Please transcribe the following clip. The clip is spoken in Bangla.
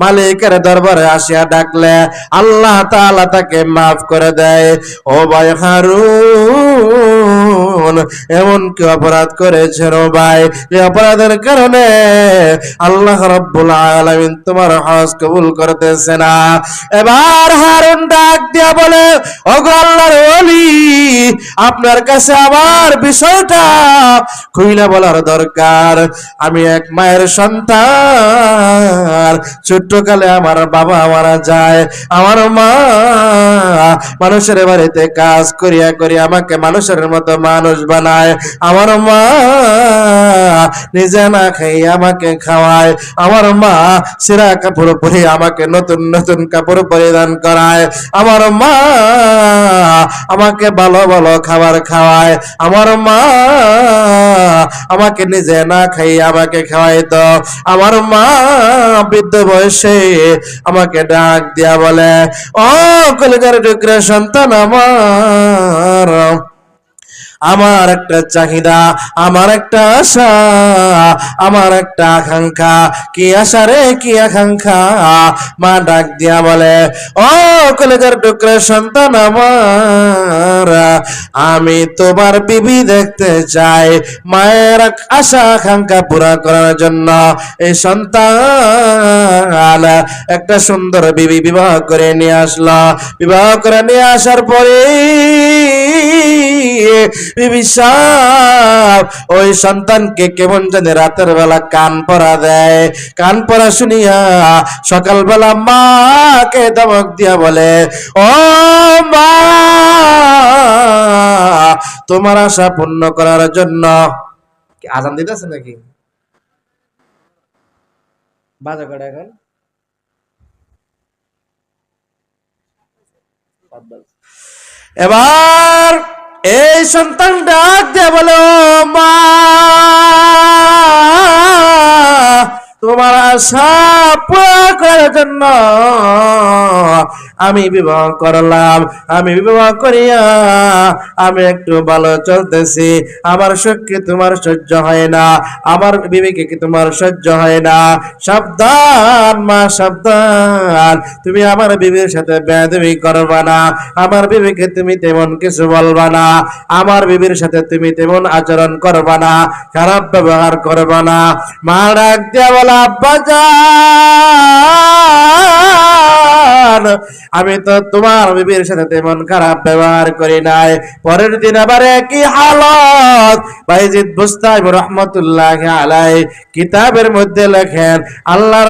মালিকের দরবারে আসিয়া ডাকলে আল্লাহ তাআলা তাকে মাফ করে দেয়। ও ভাই হারুন, এমন কি অপরাধ করেছেন ও ভাই, যে অপরাধের কারণে আল্লাহ রাব্বুল আলামিন তোমার হজ কবুল করতেছে না? এবার হারুন ডাক দিয়া বলে, ওগো আল্লাহর ওলি, আপনার কাছে আমার বিষয়টা খুইলা বলার দরকার। আমি এক মায়ের সন্তান, ছোট্টকালে আমার বাবা মারা যায়। আমার মা মানুষের বাড়িতে কাজ করিয়া করিয়া আমাকে মানুষের মতো মানুষ বানায়। আমার মা নিজে না খাই আমাকে খাওয়ায়। আমার মা ছেঁড়া কাপড় পরে আমাকে নতুন নতুন কাপড় পরিধান করায়। আমার মা আমাকে ভালো ভালো খাবার খাওয়ায়। আমার মা আমাকে নিজে না খাই আমাকে খাওয়াইতো। আমার মা বৃদ্ধ বয়সে আমাকে ডাক দিয়া বলে, ও কলিজার টুকরা সন্তান আমার, আমার একটা চাহিদা, আমার একটা আশা, আমার একটা আকাঙ্ক্ষা। কি আশা রে, কি আকাঙ্ক্ষা? মা ডাক দিয়া বলে, ও কলেজের টুকরা সন্তান আমার, আমি তোমার বিবি দেখতে চাই। মায়ের আশা আকাঙ্ক্ষা পুরা করার জন্য এই সন্তান একটা সুন্দর বিবি বিবাহ করে নিয়ে আসলো। বিবাহ করে নিয়ে আসার পরে বিবি সাহেব ওই সন্তানকে কেমন জানি রাতের বেলা কান পরা দেয়। কান পরা শুনিয়া সকালবেলা মাকে ধমক দিয়া বলে, ও মা, তোমার আশা পূর্ণ করার জন্য। আজান দিতেছে নাকি? বাজে কটা এখন? এবার এই সন্তান ডাক দিয়ে বলে, ও মা, তোমার আশা পুরা করার জন্য আমি বিবাহ করলাম। আমি বিবাহ করিয়া আমি একটু ভালো চলতেছি। আমার সুখকে তোমার সহ্য হয় না, আমার বিবিকে কি তোমার সহ্য হয় না? সাবধান মা, সাবধান, তুমি আমার বিবির সাথে বেয়াদবি করবা না। আমার বিবিকে তুমি তেমন কিছু বলবা না। আমার বিবির সাথে তুমি তেমন আচরণ করবা না, খারাপ ব্যবহার করবা না। মা ডাক দিয়া বলা, আব্বাজান, আমি তো তোমার বিবির সাথে তেমন খারাপ ব্যবহার করি নাই। পরের দিন আবার একই হালত। বাইজিদ বুস্তামি রহমতুল্লাহি আলাইহি কিতাবের মধ্যে লেখেন, আল্লাহ